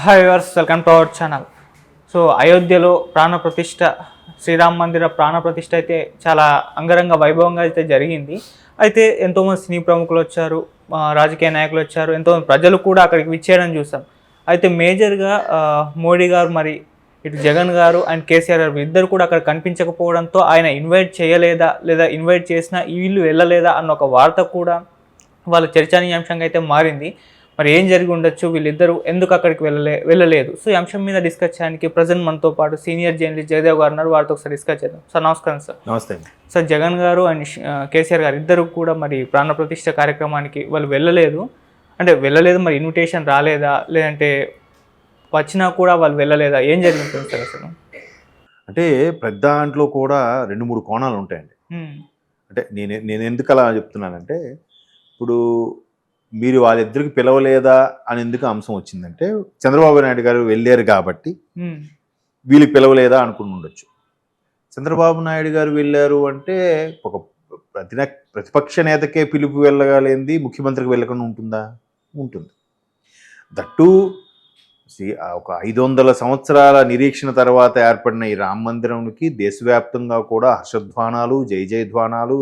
Hi viewers welcome to our channel. So అయోధ్యలో ప్రాణప్రతిష్ఠ శ్రీరామ మందిర ప్రాణప్రతిష్ఠ అయితే చాలా అంగరంగ వైభవంగా అయితే జరిగింది. అయితే ఎంతోమంది సినీ ప్రముఖులు వచ్చారు, రాజకీయ నాయకులు వచ్చారు, ఎంతోమంది ప్రజలు కూడా అక్కడికి విచ్చేయడం చూసాం. అయితే మేజర్గా మోడీ గారు మరి ఇటు జగన్ గారు అండ్ కేసీఆర్ గారు ఇద్దరు కూడా అక్కడ కనిపించకపోవడంతో ఆయన ఇన్వైట్ చేయలేదా లేదా ఇన్వైట్ చేసినా వీళ్ళు వెళ్ళలేదా అన్న ఒక వార్త కూడా వాళ్ళ చర్చనీయాంశంగా అయితే మారింది. మరి ఏం జరిగి ఉండొచ్చు, వీళ్ళిద్దరూ ఎందుకు అక్కడికి వెళ్ళలేదు? సో ఈ అంశం మీద డిస్కస్ చేయడానికి ప్రజెంట్ మనతో పాటు సీనియర్ జర్నలిస్ట్ జయదేవ్ గారు ఉన్నారు. వారితో ఒకసారి డిస్కస్ చేద్దాం. సార్ నమస్కారం. సార్ నమస్తే. సార్ జగన్ గారు అండ్ కేసీఆర్ గారు ఇద్దరు కూడా మరి ప్రాణప్రతిష్ఠ కార్యక్రమానికి వాళ్ళు వెళ్ళలేదు, మరి ఇన్విటేషన్ రాలేదా లేదంటే వచ్చినా కూడా వాళ్ళు వెళ్ళలేదా, ఏం జరిగింది సార్ అసలు? అంటే ప్రతి దాంట్లో కూడా 2-3 కోణాలు ఉంటాయండి. అంటే నేను ఎందుకు అలా చెప్తున్నానంటే, ఇప్పుడు మీరు వాళ్ళిద్దరికి పిలవలేదా అని ఎందుకు అంశం వచ్చిందంటే, చంద్రబాబు నాయుడు గారు వెళ్ళారు కాబట్టి వీళ్ళకి పిలవలేదా అనుకుని ఉండొచ్చు. చంద్రబాబు నాయుడు గారు వెళ్ళారు అంటే ఒక ప్రతిపక్ష నేతకే పిలుపు వెళ్ళగలేంది ముఖ్యమంత్రికి వెళ్ళకుండా ఉంటుందా? ఉంటుంది. దట్టు ఒక 500 సంవత్సరాల నిరీక్షణ తర్వాత ఏర్పడిన ఈ రామ మందిరంకి దేశవ్యాప్తంగా కూడా హర్షధ్వానాలు, జై జయధ్వానాలు,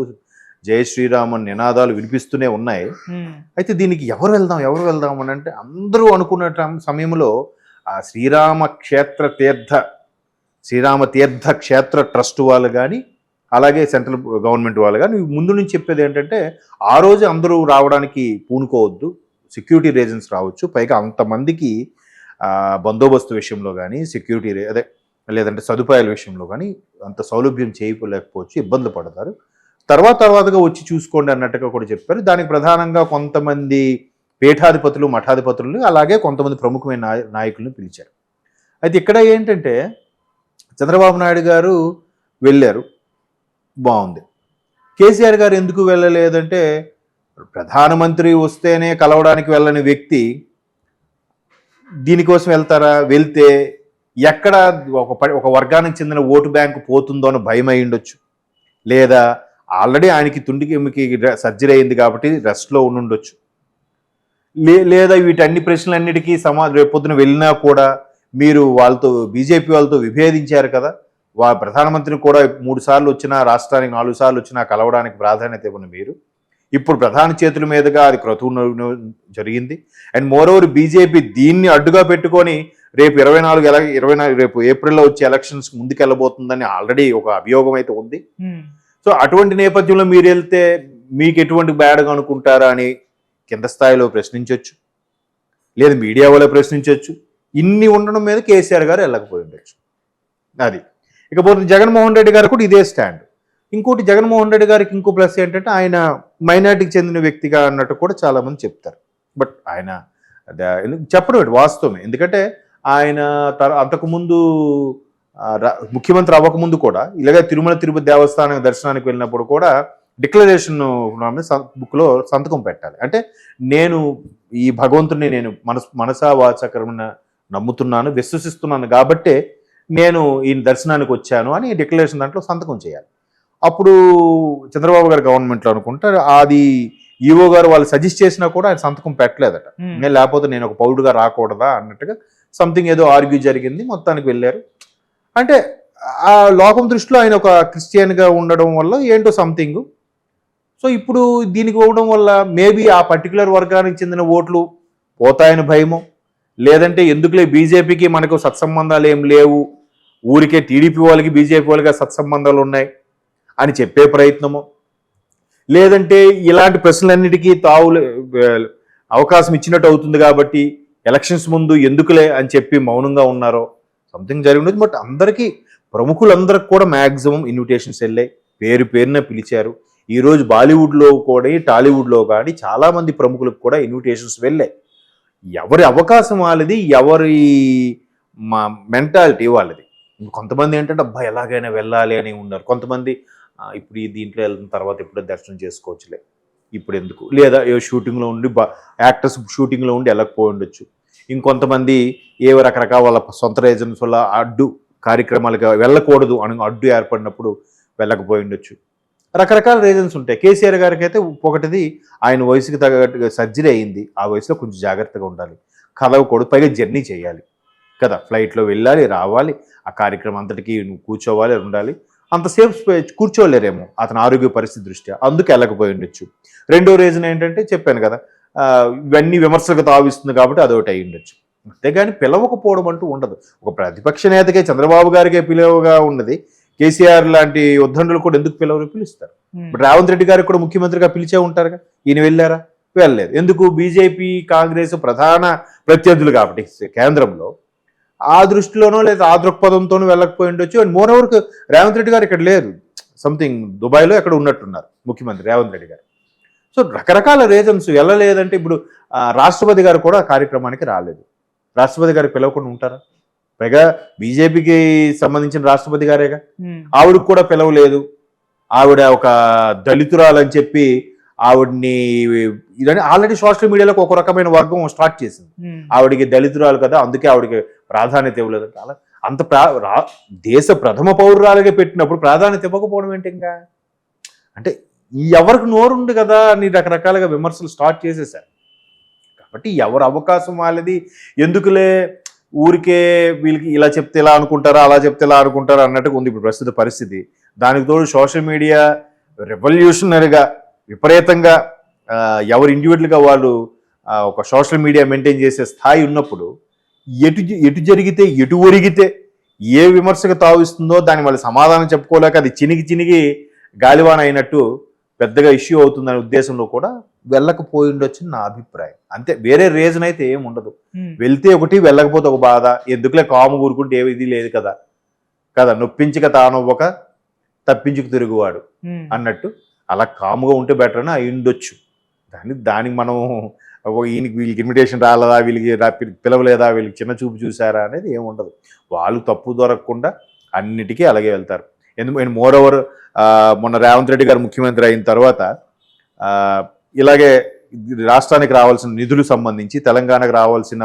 జయ శ్రీరామ నినాదాలు వినిపిస్తూనే ఉన్నాయి. అయితే దీనికి ఎవరు వెళ్దాం అని అంటే అందరూ అనుకున్న సమయంలో ఆ శ్రీరామ తీర్థ క్షేత్ర ట్రస్ట్ వాళ్ళు కానీ అలాగే సెంట్రల్ గవర్నమెంట్ వాళ్ళు కానీ ముందు నుంచి చెప్పేది ఏంటంటే, ఆ రోజు అందరూ రావడానికి పూనుకోవద్దు, సెక్యూరిటీ రీజన్స్ రావచ్చు, పైగా అంతమందికి బందోబస్తు విషయంలో కానీ లేదంటే సదుపాయాల విషయంలో కానీ అంత సౌలభ్యం చేయలేకపోవచ్చు, ఇబ్బందులు పడతారు, తర్వాతగా వచ్చి చూసుకోండి అన్నట్టుగా కూడా చెప్పారు. దానికి ప్రధానంగా కొంతమంది పీఠాధిపతులు, మఠాధిపతులను అలాగే కొంతమంది ప్రముఖమైన నాయకులను పిలిచారు. అయితే ఇక్కడ ఏంటంటే, చంద్రబాబు నాయుడు గారు వెళ్ళారు, బాగుంది. కేసీఆర్ గారు ఎందుకు వెళ్ళలేదంటే, ప్రధానమంత్రి వస్తేనే కలవడానికి వెళ్ళని వ్యక్తి దీనికోసం వెళ్తారా? వెళ్తే ఎక్కడ ఒక వర్గానికి చెందిన ఓటు బ్యాంకు పోతుందో అని భయం అయి ఉండొచ్చు, లేదా ఆల్రెడీ ఆయనకి తుండికి సర్జరీ అయింది కాబట్టి రెస్ట్లో ఉండుండొచ్చు, లేదా వీటన్ని ప్రశ్నలన్నిటికీ రేపొద్దున వెళ్ళినా కూడా మీరు వాళ్ళతో బీజేపీ వాళ్ళతో విభేదించారు కదా, ప్రధానమంత్రిని కూడా 3 సార్లు వచ్చినా, రాష్ట్రానికి 4 సార్లు వచ్చినా కలవడానికి ప్రాధాన్యత ఇవ్వను మీరు, ఇప్పుడు ప్రధాని చేతుల మీదుగా అది క్రతువు జరిగింది. అండ్ మోరోవర్ బీజేపీ దీన్ని అడ్డుగా పెట్టుకొని రేపు 24 రేపు ఏప్రిల్లో వచ్చే ఎలక్షన్స్ ముందుకెళ్ళబోతుందని ఆల్రెడీ ఒక అభియోగం అయితే ఉంది. సో అటువంటి నేపథ్యంలో మీరు వెళ్తే మీకు ఎటువంటి బ్యాడ్గా అనుకుంటారా అని కింద స్థాయిలో ప్రశ్నించవచ్చు, లేదు మీడియా వాళ్ళే ప్రశ్నించవచ్చు. ఇన్ని ఉండడం మీద కేసీఆర్ గారు వెళ్ళకపోయి ఉండొచ్చు. అది ఇకపోతే జగన్మోహన్ రెడ్డి గారు కూడా ఇదే స్టాండ్. ఇంకోటి, జగన్మోహన్ రెడ్డి గారికి ఇంకో ప్లస్ ఏంటంటే, ఆయన మైనార్టీకి చెందిన వ్యక్తిగా అన్నట్టు కూడా చాలామంది చెప్తారు. బట్ ఆయన చెప్పడం వాస్తవమే. ఎందుకంటే ఆయన అంతకుముందు ముఖ్యమంత్రి అవ్వకముందు కూడా ఇలాగే తిరుపతి దేవస్థానం దర్శనానికి వెళ్ళినప్పుడు కూడా డిక్లరేషన్ బుక్లో సంతకం పెట్టాలి. అంటే నేను ఈ భగవంతుడిని నేను మనసా వాచకరమైన నమ్ముతున్నాను, విశ్వసిస్తున్నాను కాబట్టే నేను ఈ దర్శనానికి వచ్చాను అని డిక్లరేషన్ దాంట్లో సంతకం చేయాలి. అప్పుడు చంద్రబాబు గారు గవర్నమెంట్లో అనుకుంటారు, అది ఈవో గారు వాళ్ళు సజెస్ట్ చేసినా కూడా ఆయన సంతకం పెట్టలేదట. లేకపోతే నేను ఒక పౌరుడుగా రాకూడదా అన్నట్టుగా సంథింగ్ ఏదో ఆర్గ్యూ జరిగింది. మొత్తానికి వెళ్ళారు. అంటే ఆ లోకం దృష్టిలో ఆయన ఒక క్రిస్టియన్గా ఉండడం వల్ల ఏంటో సంథింగ్. సో ఇప్పుడు దీనికి పోవడం వల్ల మేబీ ఆ పర్టికులర్ వర్గానికి చెందిన ఓట్లు పోతాయని భయమో, లేదంటే ఎందుకులే బీజేపీకి మనకు సత్సంబంధాలు ఏం లేవు, ఊరికే టీడీపీ వాళ్ళకి బీజేపీ వాళ్ళకి సత్సంబంధాలు ఉన్నాయి అని చెప్పే ప్రయత్నమో, లేదంటే ఇలాంటి ప్రశ్నలన్నిటికీ అవకాశం ఇచ్చినట్టు అవుతుంది కాబట్టి ఎలక్షన్స్ ముందు ఎందుకులే అని చెప్పి మౌనంగా ఉన్నారో సంథింగ్ జరిగి ఉండదు. బట్ అందరికీ, ప్రముఖులందరికి కూడా మ్యాక్సిమం ఇన్విటేషన్స్ వెళ్ళాయి, పేరున పిలిచారు. ఈరోజు బాలీవుడ్లో కూడా టాలీవుడ్లో కానీ చాలామంది ప్రముఖులకు కూడా ఇన్విటేషన్స్ వెళ్ళాయి. ఎవరి అవకాశం వాళ్ళది, ఎవరి మెంటాలిటీ వాళ్ళది. కొంతమంది ఏంటంటే అబ్బా ఎలాగైనా వెళ్ళాలి అని ఉన్నారు. కొంతమంది ఇప్పుడు ఈ దీంట్లో వెళ్ళిన తర్వాత ఎప్పుడో దర్శనం చేసుకోవచ్చులే, ఇప్పుడు ఎందుకు, లేదా షూటింగ్లో ఉండి యాక్టర్స్ షూటింగ్లో ఉండి వెళ్ళకపోయి ఉండొచ్చు. ఇంకొంతమంది రకరకాల వాళ్ళ సొంత రీజన్స్ వల్ల అడ్డు కార్యక్రమాలుగా వెళ్ళకూడదు అని అడ్డు ఏర్పడినప్పుడు వెళ్ళకపోయి ఉండొచ్చు. రకరకాల రీజన్స్ ఉంటాయి. కేసీఆర్ గారికి అయితే ఒకటిది ఆయన వయసుకి తగ్గట్టుగా సర్జరీ అయింది, ఆ వయసులో కొంచెం జాగ్రత్తగా ఉండాలి. కలవకూడదు, పైగా జర్నీ చేయాలి కదా, ఫ్లైట్లో వెళ్ళాలి రావాలి, ఆ కార్యక్రమం అంతటికి నువ్వు కూర్చోవాలి ఉండాలి, అంతసేపు కూర్చోలేరేమో అతని ఆరోగ్య పరిస్థితి దృష్ట్యా, అందుకు వెళ్ళకపోయి ఉండొచ్చు. రెండో రీజన్ ఏంటంటే చెప్పాను కదా, ఇవన్నీ విమర్శలకు తావిస్తుంది కాబట్టి అదొకటి అయి ఉండొచ్చు. అంతేగాని పిలవకపోవడం అంటూ ఉండదు. ఒక ప్రతిపక్ష నేతకే, చంద్రబాబు గారికే పిలువగా ఉన్నది, కేసీఆర్ లాంటి ఉద్దండులు కూడా ఎందుకు పిలుస్తారు? ఇప్పుడు రేవంత్ రెడ్డి గారికి కూడా ముఖ్యమంత్రిగా పిలిచే ఉంటారుగా, ఈయన వెళ్ళారా? వెళ్ళలేదు. ఎందుకు? బీజేపీ కాంగ్రెస్ ప్రధాన ప్రత్యర్థులు కాబట్టి కేంద్రంలో, ఆ దృష్టిలోనో లేదా ఆ దృక్పథంతోనూ వెళ్ళకపోయి ఉండొచ్చు. And more over Revanth Reddy గారు ఇక్కడ లేరు, సంథింగ్ దుబాయ్లో ఎక్కడ ఉన్నట్టున్నారు ముఖ్యమంత్రి రేవంత్ రెడ్డి గారు. సో రకరకాల రీజన్స్ వెళ్ళలేదంటే, ఇప్పుడు రాష్ట్రపతి గారు కూడా కార్యక్రమానికి రాలేదు. రాష్ట్రపతి గారికి పిలవకుండా ఉంటారా? పైగా బీజేపీకి సంబంధించిన రాష్ట్రపతి గారేగా, ఆవిడకి కూడా పిలవలేదు. ఆవిడ ఒక దళితురాలని చెప్పి ఆవిడ్ని ఇదని ఆల్రెడీ సోషల్ మీడియాలో ఒక రకమైన వర్గం స్టార్ట్ చేసింది. ఆవిడికి దళితురాలు కదా, అందుకే ఆవిడకి ప్రాధాన్యత ఇవ్వలేదు. అలా అంత దేశ ప్రథమ పౌరురాలుగా పెట్టినప్పుడు ప్రాధాన్యత ఇవ్వకపోవడం ఏంటి? ఇంకా అంటే ఎవరికి నోరుంది కదా అని రకరకాలుగా విమర్శలు స్టార్ట్ చేసేసారు. కాబట్టి ఎవరు అవకాశం వాళ్ళది, ఎందుకులే ఊరికే వీళ్ళకి ఇలా చెప్తే ఇలా అనుకుంటారా, అలా చెప్తే ఇలా అనుకుంటారా అన్నట్టుగా ఉంది ఇప్పుడు ప్రస్తుత పరిస్థితి. దానికి తోడు సోషల్ మీడియా రెవల్యూషనరీగా విపరీతంగా ఎవరు ఇండివిజువల్గా వాళ్ళు ఒక సోషల్ మీడియా మెయింటైన్ చేసే స్థాయి ఉన్నప్పుడు ఎటు జరిగితే ఎటు ఒరిగితే ఏ విమర్శకు తావిస్తుందో దాన్ని వాళ్ళు సమాధానం చెప్పుకోలేక అది చినిగి గాలివాన అయినట్టు పెద్దగా ఇష్యూ అవుతుందనే ఉద్దేశంలో కూడా వెళ్ళకపోయి ఉండొచ్చు నా అభిప్రాయం. అంతే, వేరే రీజన్ అయితే ఏం ఉండదు. వెళ్తే ఒకటి, వెళ్ళకపోతే ఒక బాధ. ఎందుకులే కాము ఊరుకుంటే ఏది ఇది లేదు కదా కదా, నొప్పించక తానొవ్వక తప్పించుకు తిరుగువాడు అన్నట్టు అలా కాముగా ఉంటే బెటర్ అని అయి ఉండొచ్చు. దానికి మనం ఈయనకి వీళ్ళకి ఇన్విటేషన్ రాలేదా, వీళ్ళకి పిలవలేదా, వీళ్ళకి చిన్న చూపు చూసారా అనేది ఏముండదు. వాళ్ళు తప్పు దొరకకుండా అన్నిటికీ అలాగే వెళ్తారు. ఎందుకంటే మోర్ ఓవర్ మొన్న రేవంత్ రెడ్డి గారు ముఖ్యమంత్రి అయిన తర్వాత ఇలాగే రాష్ట్రానికి రావాల్సిన నిధులు సంబంధించి, తెలంగాణకు రావాల్సిన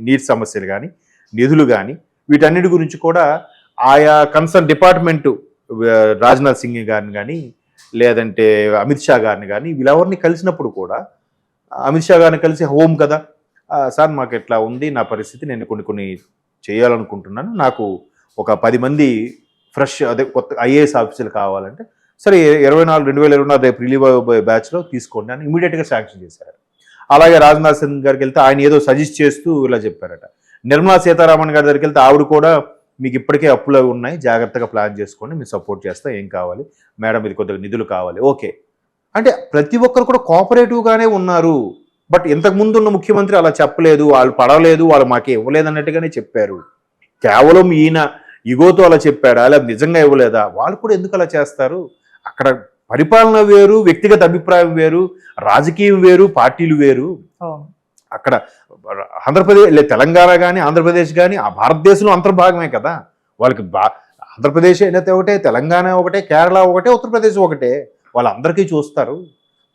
నీటి సమస్యలు కానీ, నిధులు కానీ, వీటన్నిటి గురించి కూడా ఆయా కన్సర్న్ డిపార్ట్మెంటు రాజ్నాథ్ సింగ్ గారిని కానీ, లేదంటే అమిత్ షా గారిని కానీ, వీళ్ళెవరిని కలిసినప్పుడు కూడా అమిత్ షా గారిని కలిసి హోమ్ కదా, సార్ మాకు ఎట్లా ఉంది నా పరిస్థితి, నేను కొన్ని చేయాలనుకుంటున్నాను, నాకు ఒక 10 మంది ఫ్రెష్ కొత్త ఐఏఎస్ ఆఫీసర్లు కావాలంటే, సరే 2024 రేపు రిలీవ్ అయ్యే బ్యాచ్లో తీసుకోండి అని ఇమీడియట్గా శాంక్షన్ చేశారు. అలాగే రాజ్నాథ్ సింగ్ గారికి వెళ్తే ఆయన ఏదో సజెస్ట్ చేస్తూ ఇలా చెప్పారట. నిర్మలా సీతారామన్ గారి దగ్గరికి వెళ్తే ఆవిడ కూడా మీకు ఇప్పటికే అప్పులు ఉన్నాయి, జాగ్రత్తగా ప్లాన్ చేసుకోండి, మీరు సపోర్ట్ చేస్తా, ఏం కావాలి మేడం, ఇది కొద్దిగా నిధులు కావాలి, ఓకే అంటే ప్రతి ఒక్కరు కూడా కోఆపరేటివ్గానే ఉన్నారు. బట్ ఇంతకుముందు ఉన్న ముఖ్యమంత్రి అలా చెప్పలేదు, వాళ్ళు పడలేదు, వాళ్ళు మాకే ఇవ్వలేదు అన్నట్టుగానే చెప్పారు. కేవలం ఈయన ఇగోతో అలా చెప్పాడా, లేదా నిజంగా ఇవ్వలేదా? వాళ్ళు కూడా ఎందుకు అలా చేస్తారు? అక్కడ పరిపాలన వేరు, వ్యక్తిగత అభిప్రాయం వేరు, రాజకీయం వేరు, పార్టీలు వేరు. అక్కడ ఆంధ్రప్రదేశ్ తెలంగాణ కానీ ఆంధ్రప్రదేశ్ కానీ ఆ భారతదేశంలో అంతర్భాగమే కదా. వాళ్ళకి ఆంధ్రప్రదేశ్ అయితే ఒకటే, తెలంగాణ ఒకటే, కేరళ ఒకటే, ఉత్తరప్రదేశ్ ఒకటే, వాళ్ళందరికీ చూస్తారు.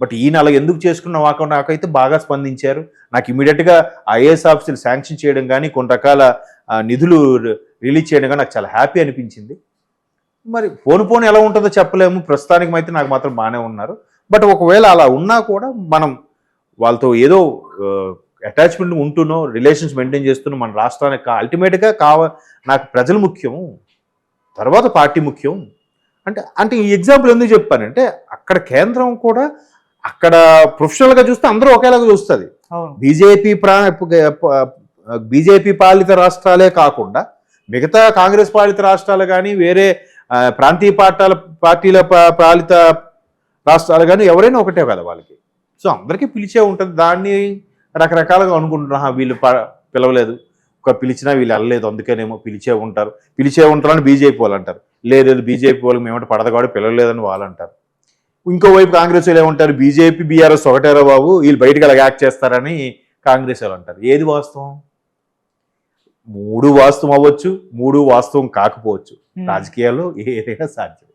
బట్ ఈయన అలా ఎందుకు చేసుకున్న నాకైతే బాగా స్పందించారు. నాకు ఇమీడియట్గా ఐఏఎస్ ఆఫీసులు శాంక్షన్ చేయడం కానీ, కొన్ని రకాల నిధులు రిలీజ్ చేయడం కానీ నాకు చాలా హ్యాపీ అనిపించింది. మరి పోను ఎలా ఉంటుందో చెప్పలేము. ప్రస్తుతానికి అయితే నాకు మాత్రం బాగానే ఉన్నారు. బట్ ఒకవేళ అలా ఉన్నా కూడా మనం వాళ్ళతో ఏదో అటాచ్మెంట్ ఉంటున్నో, రిలేషన్స్ మెయింటైన్ చేస్తున్నో మన రాష్ట్రానికి అల్టిమేట్గా నాకు ప్రజలు ముఖ్యం, తర్వాత పార్టీ ముఖ్యం అంటే ఈ ఎగ్జాంపుల్ ఎందుకు చెప్పానంటే, అక్కడ కేంద్రం కూడా అక్కడ ప్రొఫెషనల్గా చూస్తే అందరూ ఒకేలాగా చూస్తుంది. బీజేపీ పాలిత రాష్ట్రాలే కాకుండా మిగతా కాంగ్రెస్ పాలిత రాష్ట్రాలు కానీ, వేరే ప్రాంతీయ పార్టీల పాలిత రాష్ట్రాలు కానీ ఎవరైనా ఒకటే కదా వాళ్ళకి. సో అందరికీ పిలిచే ఉంటుంది. దాన్ని రకరకాలుగా అనుకుంటున్నా, వీళ్ళు పిలవలేదు, ఒక పిలిచినా వీళ్ళు వెళ్ళలేదు, అందుకేనేమో పిలిచే ఉంటారని బీజేపీ వాళ్ళు అంటారు. లేదు బీజేపీ వాళ్ళకి మేమంటే పడదు కాబట్టి పిలవలేదని వాళ్ళు అంటారు. ఇంకోవైపు కాంగ్రెస్ వాళ్ళు ఏమంటారు, బీజేపీ బీఆర్ఎస్ ఒకటేరా బాబు, వీళ్ళు బయటకు అలా యాక్ట్ చేస్తారని కాంగ్రెస్ వాళ్ళు అంటారు. ఏది వాస్తవం? 3 వాస్తవం అవ్వచ్చు, 3 వాస్తవం కాకపోవచ్చు. రాజకీయాల్లో ఏదైనా సాధ్యం.